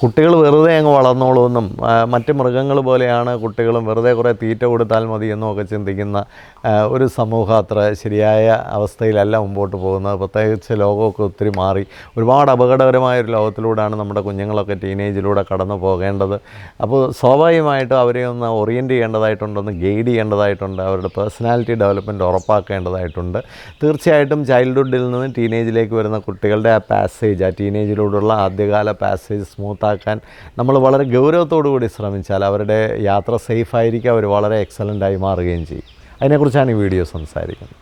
കുട്ടികൾ വെറുതെ അങ്ങ് വളർന്നോളുമെന്നും മറ്റ് മൃഗങ്ങൾ പോലെയാണ് കുട്ടികളും വെറുതെ കുറേ തീറ്റ കൊടുത്താൽ മതി എന്നുമൊക്കെ ചിന്തിക്കുന്ന ഒരു സമൂഹം അത്ര ശരിയായ അവസ്ഥയിലല്ല മുമ്പോട്ട് പോകുന്നത്. പ്രത്യേകിച്ച് ലോകമൊക്കെ ഒത്തിരി മാറി ഒരുപാട് അപകടകരമായൊരു ലോകത്തിലൂടെയാണ് നമ്മുടെ കുഞ്ഞുങ്ങളൊക്കെ ടീനേജിലൂടെ കടന്നു പോകേണ്ടത്. അപ്പോൾ സ്വാഭാവികമായിട്ടും അവരെ ഒന്ന് ഓറിയൻറ്റ് ചെയ്യേണ്ടതായിട്ടുണ്ട്, ഒന്ന് ഗൈഡ് ചെയ്യേണ്ടതായിട്ടുണ്ട്, അവരുടെ പേഴ്സണാലിറ്റി ഡെവലപ്മെൻറ്റ് ഉറപ്പാക്കേണ്ടതായിട്ടുണ്ട്. തീർച്ചയായിട്ടും ചൈൽഡ്ഹുഡിൽ നിന്ന് ടീനേജിലേക്ക് വരുന്ന കുട്ടികളുടെ ആ പാസേജ്, ആ ടീനേജിലൂടെയുള്ള ആദ്യകാല പാസേജ് സ്മൂത്താക്കാൻ നമ്മൾ വളരെ ഗൗരവത്തോടു കൂടി ശ്രമിച്ചാൽ അവരുടെ യാത്ര സേഫായിരിക്കും, അവർ വളരെ എക്സലൻ്റായി മാറുകയും ചെയ്യും. അതിനെക്കുറിച്ചാണ് ഈ വീഡിയോ സംസാരിക്കുന്നത്.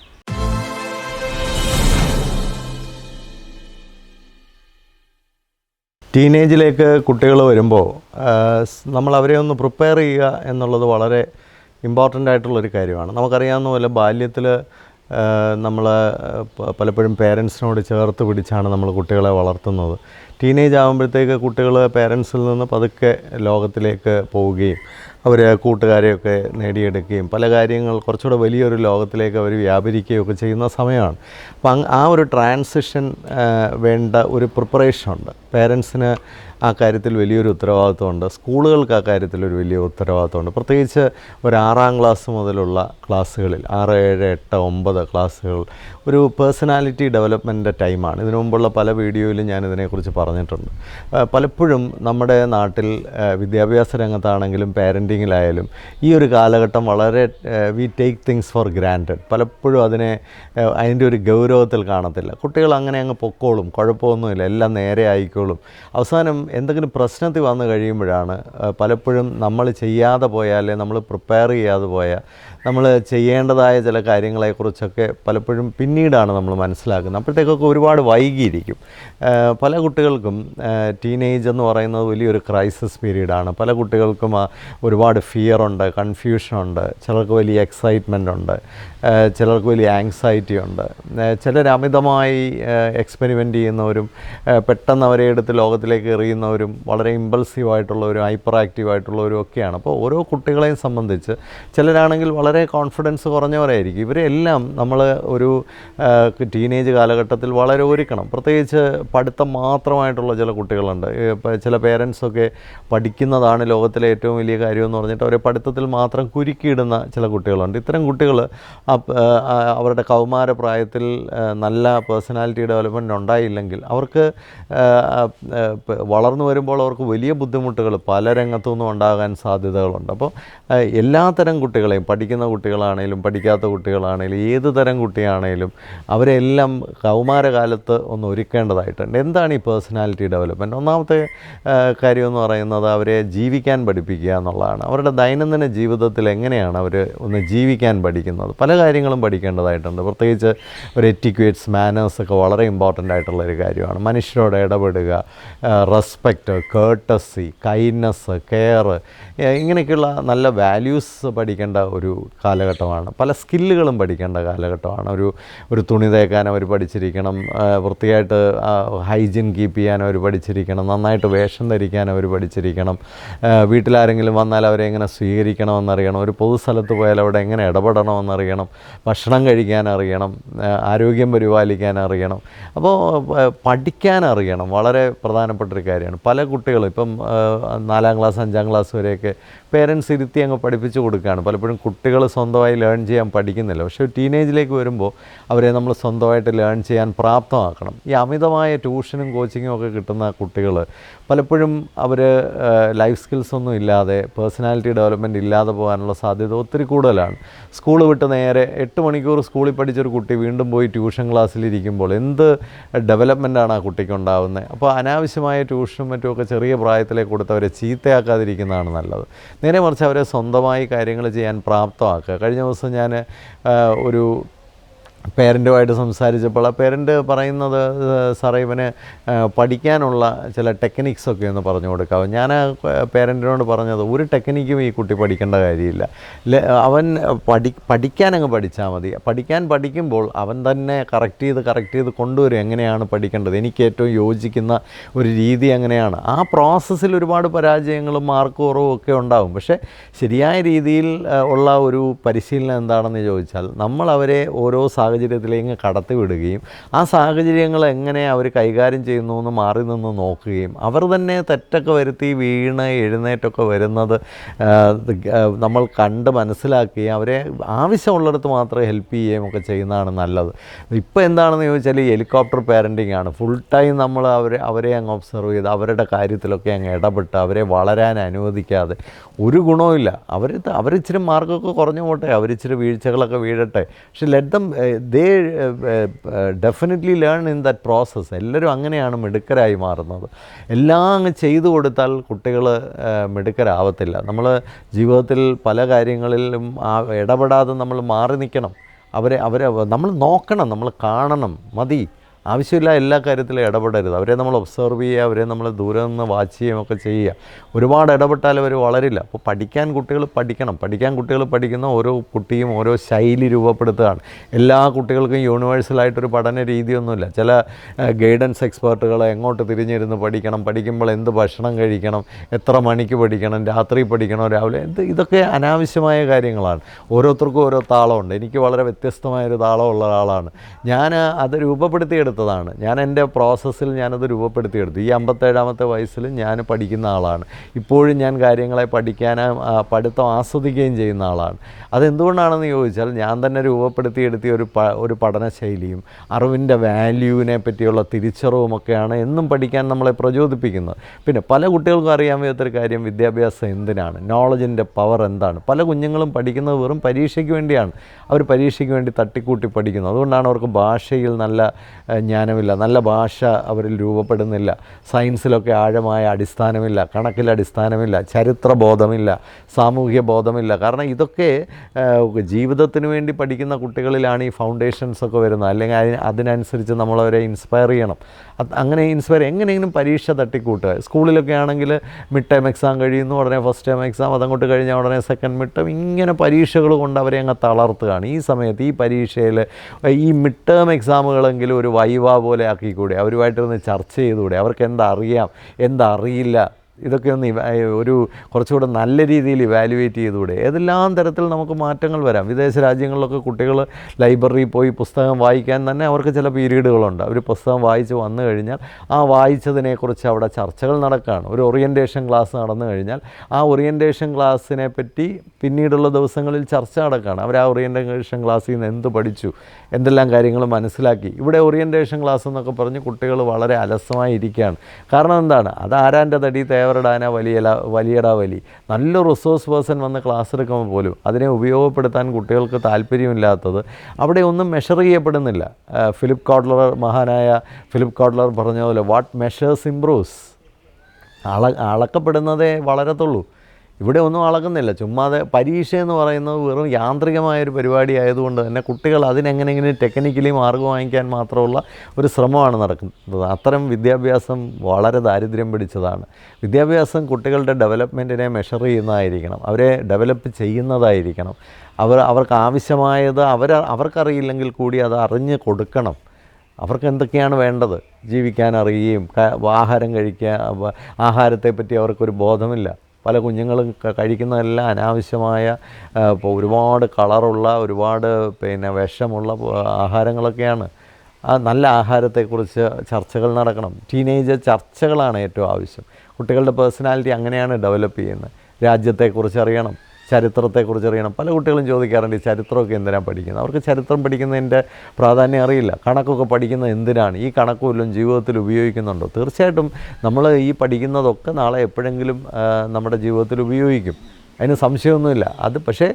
ടീനേജിലേക്ക് കുട്ടികൾ വരുമ്പോൾ നമ്മൾ അവരെ ഒന്ന് പ്രിപ്പയർ ചെയ്യുക എന്നുള്ളത് വളരെ ഇമ്പോർട്ടൻ്റ് ആയിട്ടുള്ളൊരു കാര്യമാണ്. നമുക്കറിയാവുന്ന പോലെ ബാല്യത്തിൽ നമ്മൾ പലപ്പോഴും പേരൻസിനോട് ചേർത്ത് പിടിച്ചാണ് നമ്മൾ കുട്ടികളെ വളർത്തുന്നത്. ടീനേജ് ആകുമ്പോഴത്തേക്ക് കുട്ടികൾ പേരൻസിൽ നിന്ന് പതുക്കെ ലോകത്തിലേക്ക് പോവുകയും അവർ കൂട്ടുകാരെയൊക്കെ നേടിയെടുക്കുകയും പല കാര്യങ്ങൾ കുറച്ചുകൂടെ വലിയൊരു ലോകത്തിലേക്ക് അവർ വ്യാപരിക്കുകയൊക്കെ ചെയ്യുന്ന സമയമാണ്. അപ്പം ആ ഒരു ട്രാൻസിഷൻ വേണ്ട ഒരു പ്രിപ്പറേഷനുണ്ട്. പേരൻസിന് ആ കാര്യത്തിൽ വലിയൊരു ഉത്തരവാദിത്വമുണ്ട്, സ്കൂളുകൾക്ക് ആ കാര്യത്തിൽ ഒരു വലിയ ഉത്തരവാദിത്വമുണ്ട്. പ്രത്യേകിച്ച് ഒരു 6ാം ക്ലാസ് മുതലുള്ള ക്ലാസ്സുകളിൽ 6, 7, 8, 9 ക്ലാസ്സുകൾ ഒരു പേഴ്സണാലിറ്റി ഡെവലപ്മെൻറ്റ് ടൈമാണ്. ഇതിനു മുമ്പുള്ള പല വീഡിയോയിലും ഞാനിതിനെക്കുറിച്ച് പറഞ്ഞിട്ടുണ്ട്. പലപ്പോഴും നമ്മുടെ നാട്ടിൽ വിദ്യാഭ്യാസ രംഗത്താണെങ്കിലും പാരൻറ്റിങ്ങിലായാലും ഈ ഒരു കാലഘട്ടം വളരെ we take things for granted. പലപ്പോഴും അതിൻ്റെ ഒരു ഗൗരവത്തിൽ കാണത്തില്ല. കുട്ടികൾ അങ്ങനെ അങ്ങ് പൊക്കോളും, കുഴപ്പമൊന്നുമില്ല, എല്ലാം നേരെ ആയിക്കോളും. അവസാനം എന്തെങ്കിലും പ്രശ്നത്തിൽ വന്നു കഴിയുമ്പോഴാണ് പലപ്പോഴും നമ്മൾ ചെയ്യാതെ പോയാൽ, നമ്മൾ പ്രിപ്പയർ ചെയ്യാതെ പോയാൽ, നമ്മൾ ചെയ്യേണ്ടതായ ചില കാര്യങ്ങളെക്കുറിച്ചൊക്കെ പലപ്പോഴും പിന്നീടാണ് നമ്മൾ മനസ്സിലാക്കുന്നത്. അപ്പോഴത്തേക്കൊക്കെ ഒരുപാട് വൈകിയിരിക്കും. പല കുട്ടികൾക്കും ടീനേജ് എന്ന് പറയുന്നത് വലിയൊരു ക്രൈസിസ് പീരീഡാണ്. പല കുട്ടികൾക്കും ഒരുപാട് ഫിയറുണ്ട്, കൺഫ്യൂഷനുണ്ട്, ചിലർക്ക് വലിയ എക്സൈറ്റ്മെൻ്റ് ഉണ്ട്, ചിലർക്ക് വലിയ ആങ്സൈറ്റി ഉണ്ട്. ചിലർ അമിതമായി എക്സ്പെരിമെൻ്റ് ചെയ്യുന്നവരും പെട്ടെന്ന് അവരെ എടുത്ത് ലോകത്തിലേക്ക് എറിയുന്നവരും വളരെ ഇമ്പൾസീവായിട്ടുള്ളവരും ഹൈപ്പർ ആക്റ്റീവായിട്ടുള്ളവരും ഒക്കെയാണ്. അപ്പോൾ ഓരോ കുട്ടികളെയും സംബന്ധിച്ച് ചിലരാണെങ്കിൽ വളരെ കോൺഫിഡൻസ് കുറഞ്ഞവരായിരിക്കും. ഇവരെല്ലാം നമ്മൾ ഒരു ടീനേജ് കാലഘട്ടത്തിൽ വളരെ ഒരുക്കണം. പ്രത്യേകിച്ച് പഠിത്തം മാത്രമായിട്ടുള്ള ചില കുട്ടികളുണ്ട്. ചില പേരൻസൊക്കെ പഠിക്കുന്നതാണ് ലോകത്തിലെ ഏറ്റവും വലിയ കാര്യമെന്ന് പറഞ്ഞിട്ട് അവരെ പഠിത്തത്തിൽ മാത്രം കുരുക്കിയിടുന്ന ചില കുട്ടികളുണ്ട്. ഇത്തരം കുട്ടികൾ അവരുടെ കൗമാരപ്രായത്തിൽ നല്ല പേഴ്സണാലിറ്റി ഡെവലപ്മെൻറ്റ് ഉണ്ടായില്ലെങ്കിൽ അവർക്ക് വളർന്നു വരുമ്പോൾ അവർക്ക് വലിയ ബുദ്ധിമുട്ടുകൾ പല രംഗത്തു നിന്നും ഉണ്ടാകാൻ സാധ്യതകളുണ്ട്. അപ്പോൾ എല്ലാത്തരം കുട്ടികളെയും, പഠിക്കുന്ന കുട്ടികളാണേലും പഠിക്കാത്ത കുട്ടികളാണേലും ഏത് തരം കുട്ടിയാണേലും അവരെല്ലാം കൗമാരകാലത്ത് ഒന്ന് ഒരുക്കേണ്ടതായിട്ടുണ്ട്. എന്താണ് ഈ പേഴ്സണാലിറ്റി ഡെവലപ്മെൻറ്റ്? ഒന്നാമത്തെ കാര്യമെന്ന് പറയുന്നത് അവരെ ജീവിക്കാൻ പഠിപ്പിക്കുക എന്നുള്ളതാണ്. അവരുടെ ദൈനംദിന ജീവിതത്തിൽ എങ്ങനെയാണ് അവർ ഒന്ന് ജീവിക്കാൻ പഠിക്കുന്നത്? പല കാര്യങ്ങളും പഠിക്കേണ്ടതായിട്ടുണ്ട്. പ്രത്യേകിച്ച് ഒരു എറ്റിക്വേറ്റ്സ്, മാനേഴ്സൊക്കെ വളരെ ഇമ്പോർട്ടൻ്റ് ആയിട്ടുള്ളൊരു കാര്യമാണ്. മനുഷ്യരോട് ഇടപെടുക, റെസ്പെക്റ്റ്, കേർട്ടസി, കൈൻഡ്നെസ്, കെയർ, ഇങ്ങനെയൊക്കെയുള്ള നല്ല വാല്യൂസ് പഠിക്കേണ്ട ഒരു കാലഘട്ടമാണ്. പല സ്കില്ലുകളും പഠിക്കേണ്ട കാലഘട്ടമാണ്. ഒരു തുണി തേക്കാൻ അവർ പഠിച്ചിരിക്കണം, വൃത്തിയായിട്ട് ഹൈജീൻ കീപ്പ് ചെയ്യാൻ അവർ പഠിച്ചിരിക്കണം, നന്നായിട്ട് വേഷം ധരിക്കാൻ അവർ പഠിച്ചിരിക്കണം, വീട്ടിലാരെങ്കിലും വന്നാൽ അവരെ എങ്ങനെ സ്വീകരിക്കണമെന്നറിയണം, ഒരു പൊതുസ്ഥലത്ത് പോയാൽ അവിടെ എങ്ങനെ ഇടപെടണമെന്നറിയണം, ഭക്ഷണം കഴിക്കാൻ അറിയണം, ആരോഗ്യം പരിപാലിക്കാൻ അറിയണം. അപ്പോൾ പഠിക്കാൻ അറിയണം, വളരെ പ്രധാനപ്പെട്ടൊരു കാര്യമാണ്. പല കുട്ടികളും ഇപ്പം 4ാം ക്ലാസ് 5ാം ക്ലാസ് വരെയൊക്കെ പേരൻസ് ഇരുത്തി അങ്ങ് പഠിപ്പിച്ച് കൊടുക്കുകയാണ്. പലപ്പോഴും കുട്ടികൾ സ്വന്തമായി ലേൺ ചെയ്യാൻ പഠിക്കുന്നില്ല. പക്ഷേ ടീനേജിലേക്ക് വരുമ്പോൾ അവരെ നമ്മൾ സ്വന്തമായിട്ട് ലേൺ ചെയ്യാൻ പ്രാപ്തമാക്കണം. ഈ അമിതമായ ട്യൂഷനും കോച്ചിങ്ങും ഒക്കെ കിട്ടുന്ന കുട്ടികൾ പലപ്പോഴും അവർ ലൈഫ് സ്കിൽസൊന്നും ഇല്ലാതെ, പേഴ്സണാലിറ്റി ഡെവലപ്മെൻറ്റ് ഇല്ലാതെ പോകാനുള്ള സാധ്യത ഒത്തിരി കൂടുതലാണ്. സ്കൂൾ വിട്ട് നേരെ 8 മണിക്കൂർ സ്കൂളിൽ പഠിച്ചൊരു കുട്ടി വീണ്ടും പോയി ട്യൂഷൻ ക്ലാസ്സിലിരിക്കുമ്പോൾ എന്ത് ഡെവലപ്മെൻറ്റാണ് ആ കുട്ടിക്ക് ഉണ്ടാകുന്നത്? അപ്പോൾ അനാവശ്യമായ ട്യൂഷനും മറ്റുമൊക്കെ ചെറിയ പ്രായത്തിലേക്ക് കൊടുത്തവരെ ചീത്തയാക്കാതിരിക്കുന്നതാണ് നല്ലത്. നേരെ മറിച്ച് അവരെ സ്വന്തമായി കാര്യങ്ങൾ ചെയ്യാൻ പ്രാപ്തമാക്കുക. കഴിഞ്ഞ ദിവസം ഞാൻ ഒരു പേരൻറ്റുമായിട്ട് സംസാരിച്ചപ്പോൾ ആ പേരൻറ്റ് പറയുന്നത്, സാറേ ഇവന് പഠിക്കാനുള്ള ചില ടെക്നിക്സൊക്കെ ഒന്ന് പറഞ്ഞു കൊടുക്കാവും. ഞാൻ ആ പേരൻറ്റിനോട് പറഞ്ഞത്, ഒരു ടെക്നിക്കും ഈ കുട്ടി പഠിക്കേണ്ട കാര്യമില്ല. അവൻ പഠിക്കാനങ്ങ് പഠിച്ചാൽ മതി. പഠിക്കുമ്പോൾ അവൻ തന്നെ കറക്റ്റ് ചെയ്ത് കൊണ്ടുവരും എങ്ങനെയാണ് പഠിക്കേണ്ടത്, എനിക്ക് ഏറ്റവും യോജിക്കുന്ന ഒരു രീതി എങ്ങനെയാണ്. ആ പ്രോസസ്സിൽ ഒരുപാട് പരാജയങ്ങളും മാർക്ക് കുറവും ഒക്കെ ഉണ്ടാകും. പക്ഷേ ശരിയായ രീതിയിൽ ഉള്ള ഒരു പരിശീലനം എന്താണെന്ന് ചോദിച്ചാൽ നമ്മൾ അവരെ ഓരോ സാഹചര്യം സാഹചര്യത്തിലേക്ക് കടത്തി വിടുകയും ആ സാഹചര്യങ്ങൾ എങ്ങനെ അവർ കൈകാര്യം ചെയ്യുന്നു എന്ന് മാറി നിന്ന് നോക്കുകയും അവർ തന്നെ തെറ്റൊക്കെ വരുത്തി വീണ് എഴുന്നേറ്റൊക്കെ വരുന്നത് നമ്മൾ കണ്ട് മനസ്സിലാക്കുകയും അവരെ ആവശ്യമുള്ളിടത്ത് മാത്രമേ ഹെൽപ്പ് ചെയ്യുകയും ഒക്കെ ചെയ്യുന്നതാണ് നല്ലത്. ഇപ്പോൾ എന്താണെന്ന് ചോദിച്ചാൽ ഈ ഹെലികോപ്റ്റർ പാരൻറ്റിംഗ് ആണ്. ഫുൾ ടൈം നമ്മൾ അവരെ അങ്ങ് ഒബ്സർവ് ചെയ്ത് അവരുടെ കാര്യത്തിലൊക്കെ അങ്ങ് ഇടപെട്ട് അവരെ വളരാൻ അനുവദിക്കാതെ ഒരു ഗുണവുമില്ല. അവരിച്ചിരി മാർക്കൊക്കെ കുറഞ്ഞു പോട്ടെ, അവരിച്ചിരി വീഴ്ചകളൊക്കെ വീഴട്ടെ, പക്ഷെ let them they definitely learn in that process. എല്ലാവരും അങ്ങനെയാണ് മിടുക്കരായി മാറുന്നത്. എല്ലാം അങ്ങ് ചെയ്തു കൊടുത്താൽ കുട്ടികൾ മിടുക്കരാവത്തില്ല. നമ്മൾ ജീവിതത്തിൽ പല കാര്യങ്ങളിലും ഇടപെടാതെ നമ്മൾ മാറി നിൽക്കണം. അവരെ നമ്മൾ നോക്കണം, നമ്മൾ കാണണം, മതി. ആവശ്യമില്ല എല്ലാ കാര്യത്തിലും ഇടപെടരുത്. അവരെ നമ്മൾ ഒബ്സർവ് ചെയ്യുക, അവരെ നമ്മൾ ദൂരെ നിന്ന് വാച്ച് ചെയ്യുകയൊക്കെ ചെയ്യുക. ഒരുപാട് ഇടപെട്ടാൽ അവർ വളരില്ല. അപ്പോൾ പഠിക്കാൻ കുട്ടികൾ പഠിക്കണം. കുട്ടികൾ പഠിക്കുന്ന ഓരോ കുട്ടിയും ഓരോ ശൈലി രൂപപ്പെടുത്തുകയാണ്. എല്ലാ കുട്ടികൾക്കും യൂണിവേഴ്സലായിട്ടൊരു പഠന രീതിയൊന്നുമില്ല. ചില ഗൈഡൻസ് എക്സ്പേർട്ടുകൾ എങ്ങോട്ട് തിരിഞ്ഞിരുന്ന് പഠിക്കണം, പഠിക്കുമ്പോൾ എന്ത് ഭക്ഷണം കഴിക്കണം, എത്ര മണിക്ക് പഠിക്കണം, രാത്രി പഠിക്കണോ രാവിലെ, ഇതൊക്കെ അനാവശ്യമായ കാര്യങ്ങളാണ്. ഓരോരുത്തർക്കും ഓരോ താളമുണ്ട്. എനിക്ക് വളരെ വ്യത്യസ്തമായൊരു താളമുള്ള ഒരാളാണ്. ഞാൻ അത് രൂപപ്പെടുത്തിയെടുത്തതാണ്. ഞാൻ എൻ്റെ പ്രോസസ്സിൽ ഞാനത് രൂപപ്പെടുത്തിയെടുത്തു. ഈ 57-ാമത്തെ വയസ്സിൽ ഞാൻ പഠിക്കുന്ന ആളാണ്. ഇപ്പോഴും ഞാൻ കാര്യങ്ങളെ പഠിക്കാനും പഠിത്തം ആസ്വദിക്കുകയും ചെയ്യുന്ന ആളാണ്. അതെന്തുകൊണ്ടാണെന്ന് ചോദിച്ചാൽ ഞാൻ തന്നെ രൂപപ്പെടുത്തിയെടുത്തിയ ഒരു പഠനശൈലിയും അറിവിൻ്റെ വാല്യൂവിനെ പറ്റിയുള്ള തിരിച്ചറിവുമൊക്കെയാണ് എന്നും പഠിക്കാൻ നമ്മളെ പ്രചോദിപ്പിക്കുന്നത്. പിന്നെ പല കുട്ടികൾക്കും അറിയാൻ വയ്യാത്തൊരു കാര്യം, വിദ്യാഭ്യാസം എന്തിനാണ്, നോളജിൻ്റെ പവർ എന്താണ്. പല കുഞ്ഞുങ്ങളും പഠിക്കുന്നത് വെറും പരീക്ഷയ്ക്ക് വേണ്ടിയാണ്. അവർ പരീക്ഷയ്ക്ക് വേണ്ടി തട്ടിക്കൂട്ടി പഠിക്കുന്നു. അതുകൊണ്ടാണ് അവർക്ക് ഭാഷയിൽ നല്ല ജ്ഞാനമില്ല, നല്ല ഭാഷ അവരിൽ രൂപപ്പെടുന്നില്ല, സയൻസിലൊക്കെ ആഴമായ അടിസ്ഥാനമില്ല, കണക്കിൽ അടിസ്ഥാനമില്ല, ചരിത്രബോധമില്ല, സാമൂഹ്യ ബോധമില്ല. കാരണം ഇതൊക്കെ ജീവിതത്തിന് വേണ്ടി പഠിക്കുന്ന കുട്ടികളിലാണ് ഈ ഫൗണ്ടേഷൻസൊക്കെ വരുന്നത്. അല്ലെങ്കിൽ അതിനനുസരിച്ച് നമ്മളവരെ ഇൻസ്പയർ ചെയ്യണം. അങ്ങനെ എങ്ങനെയെങ്കിലും പരീക്ഷ തട്ടിക്കൂട്ടുക. സ്കൂളിലൊക്കെ ആണെങ്കിൽ മിഡ് ടേം എക്സാം കഴിയുന്നു, ഉടനെ ഫസ്റ്റ് ടേം എക്സാം, അതങ്ങോട്ട് കഴിഞ്ഞാൽ ഉടനെ സെക്കൻഡ് മിഡ് ടേം, ഇങ്ങനെ പരീക്ഷകൾ കൊണ്ട് അവരെ അങ്ങ് തളർത്തുകയാണ്. ഈ സമയത്ത് ഈ പരീക്ഷയിൽ ഈ മിഡ് ടേം എക്സാമുകളെങ്കിലും ഒരു വൈവ പോലെ ആക്കിക്കൂടെ, അവരുമായിട്ടൊന്ന് ചർച്ച ചെയ്തുകൂടെ, അവർക്ക് എന്തറിയാം എന്തറിയില്ല, ഇതൊക്കെ ഒന്ന് ഒരു കുറച്ചുകൂടെ നല്ല രീതിയിൽ ഇവാലുവേറ്റ് ചെയ്തുകൂടെ. ഏതെല്ലാം തരത്തിൽ നമുക്ക് മാറ്റങ്ങൾ വരാം. വിദേശ രാജ്യങ്ങളിലൊക്കെ കുട്ടികൾ ലൈബ്രറിയിൽ പോയി പുസ്തകം വായിക്കാൻ തന്നെ അവർക്ക് ചില പീരീഡുകളുണ്ട്. അവർ പുസ്തകം വായിച്ച് വന്നു കഴിഞ്ഞാൽ ആ വായിച്ചതിനെക്കുറിച്ച് അവിടെ ചർച്ചകൾ നടക്കുകയാണ്. ഒരു ഓറിയൻറ്റേഷൻ ക്ലാസ് നടന്നു കഴിഞ്ഞാൽ ആ ഓറിയൻറ്റേഷൻ ക്ലാസ്സിനെ പറ്റി പിന്നീടുള്ള ദിവസങ്ങളിൽ ചർച്ച നടക്കുകയാണ്. അവർ ആ ഓറിയൻറ്റേഷൻ ക്ലാസ്സിൽ നിന്ന് എന്ത് പഠിച്ചു, എന്തെല്ലാം കാര്യങ്ങൾ മനസ്സിലാക്കി. ഇവിടെ ഓറിയൻറ്റേഷൻ ക്ലാസ് എന്നൊക്കെ പറഞ്ഞ് കുട്ടികൾ വളരെ അലസമായി ഇരിക്കുകയാണ്. കാരണം എന്താണ്, അത് ആരാൻ്റെ തടി തേവരടാന വലിയടാ വലി. നല്ല റിസോഴ്സ് പേഴ്സൺ വന്ന് ക്ലാസ് എടുക്കുമ്പോൾ പോലും അതിനെ ഉപയോഗപ്പെടുത്താൻ കുട്ടികൾക്ക് താല്പര്യമില്ലാത്തത് അവിടെ ഒന്നും മെഷർ ചെയ്യപ്പെടുന്നില്ല. മഹാനായ ഫിലിപ്പ് കോട്ട്ലർ പറഞ്ഞ പോലെ വാട്ട് മെഷേഴ്സ് ഇംപ്രൂവ്സ്. അളക്കപ്പെടുന്നതേ വളരത്തുള്ളൂ. ഇവിടെ ഒന്നും അളക്കുന്നില്ല. ചുമ്മാതെ പരീക്ഷ എന്ന് പറയുന്നത് വെറും യാന്ത്രികമായൊരു പരിപാടി ആയതുകൊണ്ട് തന്നെ കുട്ടികൾ അതിനെങ്ങനെയെങ്കിലും ടെക്നിക്കലി മാർക്ക് വാങ്ങിക്കാൻ മാത്രമുള്ള ഒരു ശ്രമമാണ് നടക്കുന്നത്. അത്തരം വിദ്യാഭ്യാസം വളരെ ദാരിദ്ര്യം പിടിച്ചതാണ്. വിദ്യാഭ്യാസം കുട്ടികളുടെ ഡെവലപ്മെൻറ്റിനെ മെഷർ ചെയ്യുന്നതായിരിക്കണം, അവരെ ഡെവലപ്പ് ചെയ്യുന്നതായിരിക്കണം. അവർക്ക് ആവശ്യമായത് അവർക്കറിയില്ലെങ്കിൽ കൂടി അത് അറിഞ്ഞ് കൊടുക്കണം. അവർക്ക് എന്തൊക്കെയാണ് വേണ്ടത്, ജീവിക്കാൻ അറിയുകയും ആഹാരം കഴിക്കാൻ, ആഹാരത്തെപ്പറ്റി അവർക്കൊരു ബോധമില്ല. പല കുഞ്ഞുങ്ങളും കഴിക്കുന്നതെല്ലാം അനാവശ്യമായ ഒരുപാട് കളറുള്ള ഒരുപാട് വിഷമുള്ള ആഹാരങ്ങളൊക്കെയാണ്. ആ നല്ല ആഹാരത്തെക്കുറിച്ച് ചർച്ചകൾ നടക്കണം. ടീനേജ് ചർച്ചകളാണ് ഏറ്റവും ആവശ്യം. കുട്ടികളുടെ പേഴ്സണാലിറ്റി അങ്ങനെയാണ് ഡെവലപ്പ് ചെയ്യുന്നത്. രാജ്യത്തെക്കുറിച്ച് അറിയണം, ചരിത്രത്തെക്കുറിച്ച് അറിയണം. പല കുട്ടികളും ചോദിക്കാറുണ്ട് ഈ ചരിത്രമൊക്കെ എന്തിനാണ് പഠിക്കുന്നത്. അവർക്ക് ചരിത്രം പഠിക്കുന്നതിൻ്റെ പ്രാധാന്യം അറിയില്ല. കണക്കൊക്കെ പഠിക്കുന്നത് എന്തിനാണ്, ഈ കണക്കുമെല്ലാം ജീവിതത്തിൽ ഉപയോഗിക്കുന്നുണ്ടോ? തീർച്ചയായിട്ടും നമ്മൾ ഈ പഠിക്കുന്നതൊക്കെ നാളെ എപ്പോഴെങ്കിലും നമ്മുടെ ജീവിതത്തിൽ ഉപയോഗിക്കും, അതിന് സംശയമൊന്നുമില്ല. അത് പക്ഷേ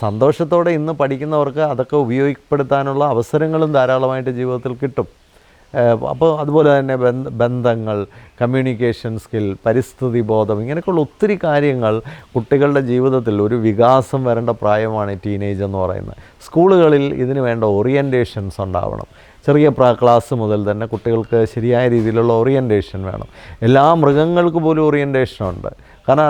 സന്തോഷത്തോടെ ഇന്ന് പഠിക്കുന്നവർക്ക് അതൊക്കെ ഉപയോഗപ്പെടുത്താനുള്ള അവസരങ്ങളും ധാരാളമായിട്ട് ജീവിതത്തിൽ കിട്ടും. അപ്പോൾ അതുപോലെ തന്നെ ബന്ധങ്ങൾ, കമ്മ്യൂണിക്കേഷൻ സ്കിൽ, പരിസ്ഥിതി ബോധം, ഇങ്ങനെയൊക്കെയുള്ള ഒത്തിരി കാര്യങ്ങൾ കുട്ടികളുടെ ജീവിതത്തിൽ ഒരു വികാസം വരേണ്ട പ്രായമാണ് ടീനേജ് എന്ന് പറയുന്നത്. സ്കൂളുകളിൽ ഇതിന് വേണ്ട ഓറിയൻറ്റേഷൻസ് ഉണ്ടാവണം. ചെറിയ ക്ലാസ് മുതൽ തന്നെ കുട്ടികൾക്ക് ശരിയായ രീതിയിലുള്ള ഓറിയൻറ്റേഷൻ വേണം. എല്ലാ മൃഗങ്ങൾക്ക് പോലും ഓറിയൻറ്റേഷനുണ്ട്. കാരണം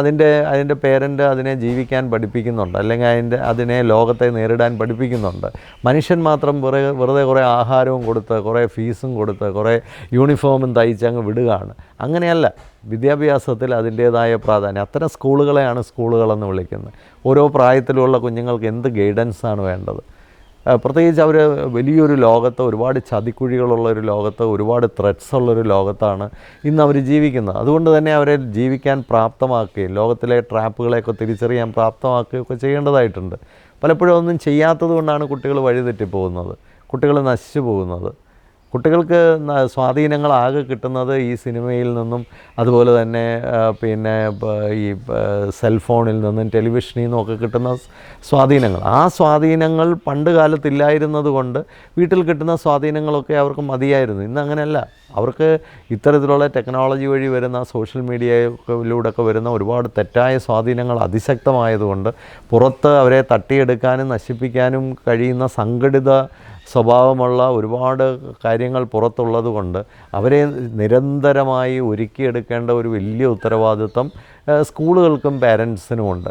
അതിൻ്റെ പേരൻ്റ് അതിനെ ജീവിക്കാൻ പഠിപ്പിക്കുന്നുണ്ട്, അല്ലെങ്കിൽ അതിനെ ലോകത്തെ നേരിടാൻ പഠിപ്പിക്കുന്നുണ്ട്. മനുഷ്യൻ മാത്രം വെറുതെ കുറേ ആഹാരവും കൊടുത്ത്, കുറേ ഫീസും കൊടുത്ത്, കുറേ യൂണിഫോമും തയ്ച്ച് അങ്ങ് വിടുകയാണ്. അങ്ങനെയല്ല. വിദ്യാഭ്യാസത്തിൽ അതിൻ്റേതായ പ്രാധാന്യം. അത്തരം സ്കൂളുകളെയാണ് സ്കൂളുകളെന്ന് വിളിക്കുന്നത്. ഓരോ പ്രായത്തിലുള്ള കുഞ്ഞുങ്ങൾക്ക് എന്ത് ഗൈഡൻസാണ് വേണ്ടത്. പ്രത്യേകിച്ച് അവർ വലിയൊരു ലോകത്ത്, ഒരുപാട് ചതിക്കുഴികളുള്ളൊരു ലോകത്ത്, ഒരുപാട് ത്രെറ്റ്സ് ഉള്ളൊരു ലോകത്താണ് ഇന്ന് അവർ ജീവിക്കുന്നത്. അതുകൊണ്ട് തന്നെ അവരെ ജീവിക്കാൻ പ്രാപ്തമാക്കുകയും ലോകത്തിലെ ട്രാപ്പുകളെയൊക്കെ തിരിച്ചറിയാൻ പ്രാപ്തമാക്കുകയൊക്കെ ചെയ്യേണ്ടതായിട്ടുണ്ട്. പലപ്പോഴും ഒന്നും ചെയ്യാത്തത് കൊണ്ടാണ് കുട്ടികൾ വഴിതെറ്റിപ്പോകുന്നത്, കുട്ടികൾ നശിച്ചു പോകുന്നത്. കുട്ടികൾക്ക് സ്വാധീനങ്ങളാകെ കിട്ടുന്നത് ഈ സിനിമയിൽ നിന്നും, അതുപോലെ തന്നെ പിന്നെ ഈ സെൽഫോണിൽ നിന്നും ടെലിവിഷനിൽ നിന്നുമൊക്കെ കിട്ടുന്ന സ്വാധീനങ്ങൾ. ആ സ്വാധീനങ്ങൾ പണ്ട് കാലത്തില്ലായിരുന്നത് കൊണ്ട് വീട്ടിൽ കിട്ടുന്ന സ്വാധീനങ്ങളൊക്കെ അവർക്ക് മതിയായിരുന്നു. ഇന്ന് അങ്ങനെയല്ല. അവർക്ക് ഇത്തരത്തിലുള്ള ടെക്നോളജി വഴി വരുന്ന, സോഷ്യൽ മീഡിയയിലൂടെയൊക്കെ വരുന്ന ഒരുപാട് തെറ്റായ സ്വാധീനങ്ങൾ അതിശക്തമായതുകൊണ്ട് പുറത്ത് അവരെ തട്ടിയെടുക്കാനും നശിപ്പിക്കാനും കഴിയുന്ന സംഘടിത സ്വഭാവമുള്ള ഒരുപാട് കാര്യങ്ങൾ പുറത്തുള്ളത് കൊണ്ട് അവരെ നിരന്തരമായി ഒരുക്കിയെടുക്കേണ്ട ഒരു വലിയ ഉത്തരവാദിത്വം സ്കൂളുകൾക്കും പേരൻസിനുമുണ്ട്.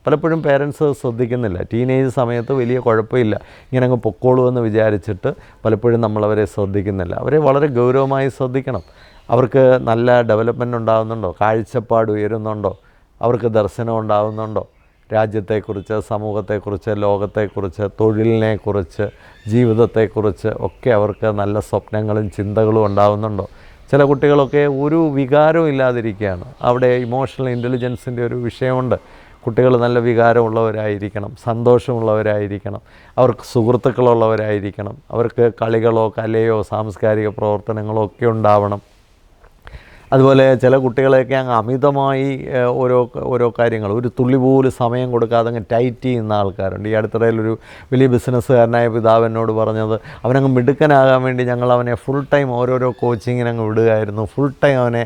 പലപ്പോഴും പേരൻസ് ശ്രദ്ധിക്കുന്നില്ല. ടീനേജ് സമയത്ത് വലിയ കുഴപ്പമില്ല, ഇങ്ങനെ അങ്ങ് പൊക്കോളുമെന്ന് വിചാരിച്ചിട്ട് പലപ്പോഴും നമ്മളവരെ ശ്രദ്ധിക്കുന്നില്ല. അവരെ വളരെ ഗൗരവമായി ശ്രദ്ധിക്കണം. അവർക്ക് നല്ല ഡെവലപ്മെൻറ്റ് ഉണ്ടാകുന്നുണ്ടോ, കാഴ്ചപ്പാട് ഉയരുന്നുണ്ടോ, അവർക്ക് ദർശനം ഉണ്ടാകുന്നുണ്ടോ, രാജ്യത്തെക്കുറിച്ച്, സമൂഹത്തെക്കുറിച്ച്, ലോകത്തെക്കുറിച്ച്, തൊഴിലിനെക്കുറിച്ച്, ജീവിതത്തെക്കുറിച്ച് ഒക്കെ അവർക്ക് നല്ല സ്വപ്നങ്ങളും ചിന്തകളും ഉണ്ടാകുന്നുണ്ടോ. ചില കുട്ടികളൊക്കെ ഒരു വികാരവും ഇല്ലാതിരിക്കുകയാണ്. അവിടെ ഇമോഷണൽ ഇൻ്റലിജൻസിൻ്റെ ഒരു വിഷയമുണ്ട്. കുട്ടികൾ നല്ല വികാരമുള്ളവരായിരിക്കണം, സന്തോഷമുള്ളവരായിരിക്കണം, അവർക്ക് സുഹൃത്തുക്കളുള്ളവരായിരിക്കണം, അവർക്ക് കളികളോ കലയോ സാംസ്കാരിക പ്രവർത്തനങ്ങളോ ഒക്കെ ഉണ്ടാവണം. അതുപോലെ ചില കുട്ടികളെയൊക്കെ അങ്ങ് അമിതമായി ഓരോ കാര്യങ്ങൾ, ഒരു തുള്ളി പോലും സമയം കൊടുക്കാതെ അങ്ങ് ടൈറ്റ് ചെയ്യുന്ന ആൾക്കാരുണ്ട്. ഈ അടുത്തിടയിലൊരു വലിയ ബിസിനസ്സുകാരനായ പിതാവ് എന്നോട് പറഞ്ഞത്, അവനങ്ങ് മിടുക്കനാകാൻ വേണ്ടി ഞങ്ങൾ അവനെ ഫുൾ ടൈം ഓരോരോ കോച്ചിങ്ങിന് അങ്ങ് വിടുകയായിരുന്നു. ഫുൾ ടൈം അവനെ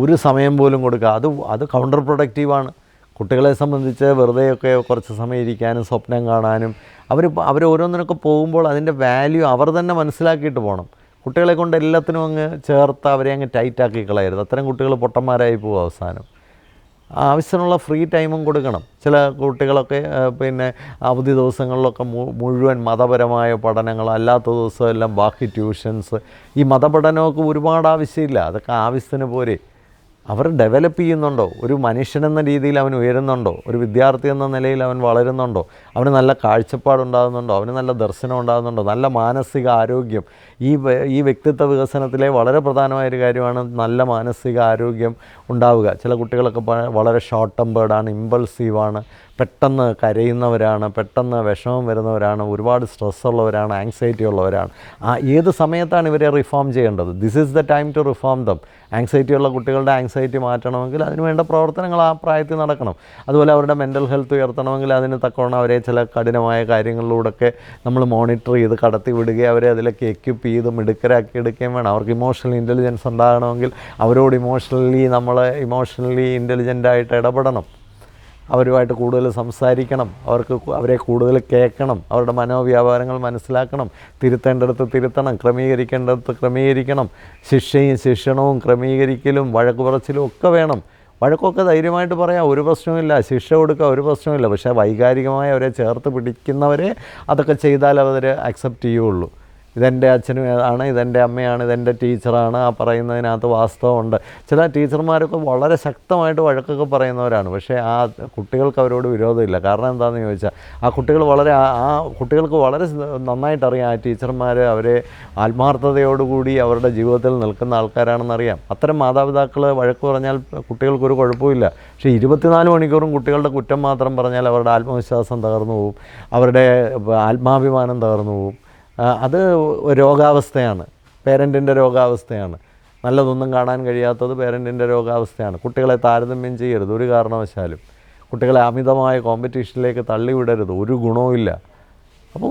ഒരു സമയം പോലും കൊടുക്കുക. അത് കൗണ്ടർ പ്രൊഡക്റ്റീവാണ്. കുട്ടികളെ സംബന്ധിച്ച് വെറുതെയൊക്കെ കുറച്ച് സമയം ഇരിക്കാനും സ്വപ്നം കാണാനും അവർ ഓരോന്നിനൊക്കെ പോകുമ്പോൾ അതിൻ്റെ വാല്യൂ അവർ തന്നെ മനസ്സിലാക്കിയിട്ട് പോകണം. കുട്ടികളെ കൊണ്ട് എല്ലാത്തിനും അങ്ങ് ചേർത്ത് അവരെ അങ്ങ് ടൈറ്റാക്കി കളയരുത്. അത്തരം കുട്ടികൾ പൊട്ടന്മാരായി പോകും അവസാനം. ആവശ്യമുള്ള ഫ്രീ ടൈമും കൊടുക്കണം. ചില കുട്ടികളൊക്കെ പിന്നെ അവധി ദിവസങ്ങളിലൊക്കെ മുഴുവൻ മതപരമായ പഠനങ്ങൾ, അല്ലാത്ത ദിവസമെല്ലാം ബാക്കി ട്യൂഷൻസ്. ഈ മതപഠനമൊക്കെ ഒരുപാട് ആവശ്യമില്ല, അതൊക്കെ ആവശ്യത്തിന് പോരെ. അവർ ഡെവലപ്പ് ചെയ്യുന്നുണ്ടോ, ഒരു മനുഷ്യനെന്ന രീതിയിൽ അവൻ ഉയരുന്നുണ്ടോ, ഒരു വിദ്യാർത്ഥി എന്ന നിലയിൽ അവൻ വളരുന്നുണ്ടോ, അവന് നല്ല കാഴ്ചപ്പാടുണ്ടാകുന്നുണ്ടോ, അവന് നല്ല ദർശനം ഉണ്ടാകുന്നുണ്ടോ, നല്ല മാനസിക ആരോഗ്യം. ഈ വ്യക്തിത്വ വികസനത്തിലെ വളരെ പ്രധാനമായൊരു കാര്യമാണ് നല്ല മാനസിക ആരോഗ്യം ഉണ്ടാവുക. ചില കുട്ടികളൊക്കെ വളരെ ഷോർട്ട് ടെമ്പേർഡാണ്, ഇമ്പൾസീവാണ്, പെട്ടെന്ന് കരയുന്നവരാണ്, പെട്ടെന്ന് വിഷമം വരുന്നവരാണ്, ഒരുപാട് സ്ട്രെസ്സുള്ളവരാണ്, ആങ്സൈറ്റി ഉള്ളവരാണ്. ഏത് സമയത്താണ് ഇവരെ റിഫോം ചെയ്യേണ്ടത്? This is the time to reform them. Anxiety ഉള്ള കുട്ടികളുടെ ആങ്സൈറ്റി മാറ്റണമെങ്കിൽ അതിനുവേണ്ട പ്രവർത്തനങ്ങൾ ആ പ്രായത്തിൽ നടക്കണം. അതുപോലെ അവരുടെ മെൻ്റൽ ഹെൽത്ത് ഉയർത്തണമെങ്കിൽ അതിന് തക്കവണ്ണം അവരെ ചില കഠിനമായ കാര്യങ്ങളിലൂടെയൊക്കെ നമ്മൾ മോണിറ്റർ ചെയ്ത് കടത്തി വിടുകയും അവരെ അതിലൊക്കെ എക്യുപ്പ് ചെയ്ത് മിടുക്കരാക്കി എടുക്കുകയും വേണം. അവർക്ക് ഇമോഷണൽ ഇൻ്റലിജൻസ് ഉണ്ടാകണമെങ്കിൽ അവരോട് ഇമോഷണലി ഇൻ്റലിജൻ്റായിട്ട് ഇടപെടണം. അവരുമായിട്ട് കൂടുതൽ സംസാരിക്കണം, അവരെ കൂടുതൽ കേൾക്കണം, അവരുടെ മനോവ്യാപാരങ്ങൾ മനസ്സിലാക്കണം, തിരുത്തേണ്ടടുത്ത് തിരുത്തണം, ക്രമീകരിക്കേണ്ടടുത്ത് ക്രമീകരിക്കണം. ശിക്ഷണവും ക്രമീകരിക്കലും വഴക്ക് പറച്ചിലും ഒക്കെ വേണം. വഴക്കൊക്കെ ധൈര്യമായിട്ട് പറയാം, ഒരു പ്രശ്നവുമില്ല. ശിക്ഷ കൊടുക്കുക, ഒരു പ്രശ്നവുമില്ല. പക്ഷേ വൈകാരികമായി അവരെ ചേർത്ത് പിടിക്കുന്നവരെ അതൊക്കെ ചെയ്താൽ അവർ അക്സെപ്റ്റ് ചെയ്യുള്ളൂ. ഇതെൻ്റെ അച്ഛനും ആണ്, ഇതെൻ്റെ അമ്മയാണ്, ഇതെൻ്റെ ടീച്ചറാണ്, ആ പറയുന്നതിനകത്ത് വാസ്തവമുണ്ട്. ചില ടീച്ചർമാരൊക്കെ വളരെ ശക്തമായിട്ട് വഴക്കൊക്കെ പറയുന്നവരാണ്. പക്ഷേ ആ കുട്ടികൾക്ക് അവരോട് വിരോധമില്ല. കാരണം എന്താണെന്ന് ചോദിച്ചാൽ ആ കുട്ടികൾക്ക് വളരെ നന്നായിട്ടറിയാം ആ ടീച്ചർമാർ അവരെ ആത്മാർത്ഥതയോടുകൂടി അവരുടെ ജീവിതത്തിൽ നിൽക്കുന്ന ആൾക്കാരാണെന്നറിയാം. അത്തരം മാതാപിതാക്കൾ വഴക്ക് പറഞ്ഞാൽ കുട്ടികൾക്കൊരു കുഴപ്പമില്ല. പക്ഷേ 24 മണിക്കൂറും കുട്ടികളുടെ കുറ്റം മാത്രം പറഞ്ഞാൽ അവരുടെ ആത്മവിശ്വാസം തകർന്നു പോകും, അവരുടെ ആത്മാഭിമാനം തകർന്നു പോകും. അത് രോഗാവസ്ഥയാണ്, പേരൻറ്റിൻ്റെ രോഗാവസ്ഥയാണ്. നല്ലതൊന്നും കാണാൻ കഴിയാത്തത് പേരൻറ്റിൻ്റെ രോഗാവസ്ഥയാണ്. കുട്ടികളെ താരതമ്യം ചെയ്യരുത് ഒരു കാരണവശാലും. കുട്ടികളെ അമിതമായ കോമ്പറ്റീഷനിലേക്ക് തള്ളിവിടരുത്, ഒരു ഗുണവുമില്ല. അപ്പോൾ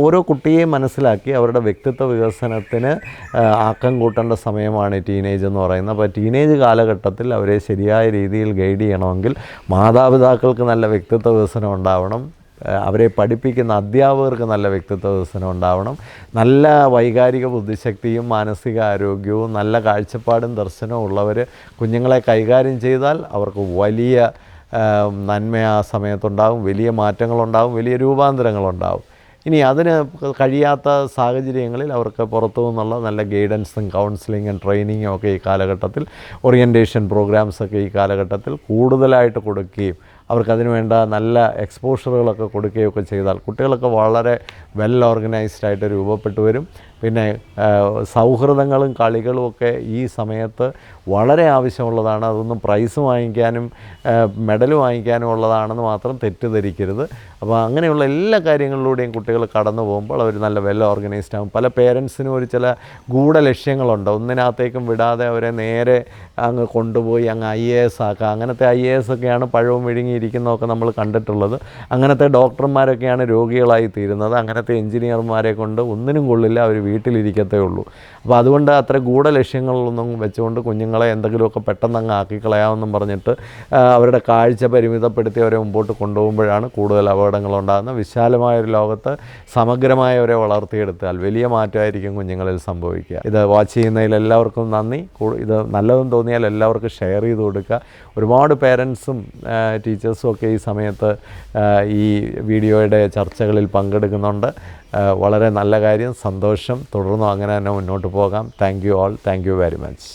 ഓരോ കുട്ടിയെയും മനസ്സിലാക്കി അവരുടെ വ്യക്തിത്വ വികസനത്തിന് ആക്കം കൂട്ടേണ്ട സമയമാണ് ടീനേജ് എന്ന് പറയുന്നത്. അപ്പോൾ ടീനേജ് കാലഘട്ടത്തിൽ അവരെ ശരിയായ രീതിയിൽ ഗൈഡ് ചെയ്യണമെങ്കിൽ മാതാപിതാക്കൾക്ക് നല്ല വ്യക്തിത്വ വികസനം ഉണ്ടാവണം, അവരെ പഠിപ്പിക്കുന്ന അധ്യാപകർക്ക് നല്ല വ്യക്തിത്വ വികസനം ഉണ്ടാവണം, നല്ല വൈകാരിക ബുദ്ധിശക്തിയും മാനസിക ആരോഗ്യവും നല്ല കാഴ്ചപ്പാടും ദർശനവും ഉള്ളവർ കുഞ്ഞുങ്ങളെ കൈകാര്യം ചെയ്താൽ അവർക്ക് വലിയ നന്മ ആ സമയത്തുണ്ടാകും, വലിയ മാറ്റങ്ങളുണ്ടാകും, വലിയ രൂപാന്തരങ്ങളുണ്ടാകും. ഇനി അതിന് കഴിയാത്ത സാഹചര്യങ്ങളിൽ അവർക്ക് പുറത്തു നിന്നുള്ള നല്ല ഗൈഡൻസും കൗൺസിലിങ്ങും ട്രെയിനിങ്ങും ഒക്കെ ഈ കാലഘട്ടത്തിൽ, ഓറിയൻറ്റേഷൻ പ്രോഗ്രാംസൊക്കെ ഈ കാലഘട്ടത്തിൽ കൂടുതലായിട്ട് കൊടുക്കുകയും അവർക്കതിന് വേണ്ട നല്ല എക്സ്പോഷറുകളൊക്കെ കൊടുക്കുകയൊക്കെ ചെയ്താൽ കുട്ടികളൊക്കെ വളരെ വെൽ ഓർഗനൈസ്ഡ് ആയിട്ട് രൂപപ്പെട്ടു വരും. പിന്നെ സൗഹൃദങ്ങളും കളികളും ഒക്കെ ഈ സമയത്ത് വളരെ ആവശ്യമുള്ളതാണ്. അതൊന്നും പ്രൈസ് വാങ്ങിക്കാനും മെഡൽ വാങ്ങിക്കാനും ഉള്ളതാണെന്ന് മാത്രം തെറ്റിദ്ധരിക്കരുത്. അപ്പോൾ അങ്ങനെയുള്ള എല്ലാ കാര്യങ്ങളിലൂടെയും കുട്ടികൾ കടന്നു പോകുമ്പോൾ അവർ നല്ല വെൽ ഓർഗനൈസ്ഡ് ആകും. പല പേരൻസിനും ഒരു ചില ഗൂഢലക്ഷ്യങ്ങളുണ്ട്. ഒന്നിനകത്തേക്കും വിടാതെ അവരെ നേരെ അങ്ങ് കൊണ്ടുപോയി അങ്ങ് IAS ആക്കുക. അങ്ങനത്തെ IAS ഒക്കെയാണ് പഴവും വിഴുങ്ങിയിരിക്കുന്നതൊക്കെ നമ്മൾ കണ്ടിട്ടുള്ളത്. അങ്ങനത്തെ ഡോക്ടർമാരൊക്കെയാണ് രോഗികളായി തീരുന്നത്. അങ്ങനത്തെ എഞ്ചിനീയർമാരെ കൊണ്ട് ഒന്നിനും കൊള്ളില്ല, അവർ വീട്ടിലിരിക്കത്തേ ഉള്ളൂ. അപ്പോൾ അതുകൊണ്ട് അത്ര ഗൂഢലക്ഷ്യങ്ങളൊന്നും വെച്ചുകൊണ്ട് കുഞ്ഞുങ്ങളെ എന്തെങ്കിലുമൊക്കെ പെട്ടെന്ന് അങ്ങ് ആക്കിക്കളയാമെന്നും പറഞ്ഞിട്ട് അവരുടെ കാഴ്ച പരിമിതപ്പെടുത്തി അവരെ മുമ്പോട്ട് കൊണ്ടുപോകുമ്പോഴാണ് കൂടുതൽ അപകടങ്ങളുണ്ടാകുന്നത്. വിശാലമായൊരു ലോകത്ത് സമഗ്രമായവരെ വളർത്തിയെടുത്താൽ വലിയ മാറ്റമായിരിക്കും കുഞ്ഞുങ്ങളിൽ സംഭവിക്കുക. ഇത് വാച്ച് ചെയ്യുന്നതിൽ എല്ലാവർക്കും നന്ദി. ഇത് നല്ലതെന്ന് തോന്നിയാൽ എല്ലാവർക്കും ഷെയർ ചെയ്ത് കൊടുക്കുക. ഒരുപാട് പേരൻസും ടീച്ചേഴ്സും ഒക്കെ ഈ സമയത്ത് ഈ വീഡിയോയുടെ ചർച്ചകളിൽ പങ്കെടുക്കുന്നുണ്ട്. വളരെ നല്ല കാര്യം, സന്തോഷം. തുടർന്നും അങ്ങനെ തന്നെ മുന്നോട്ട് പോകാം. Thank you all. Thank you very much.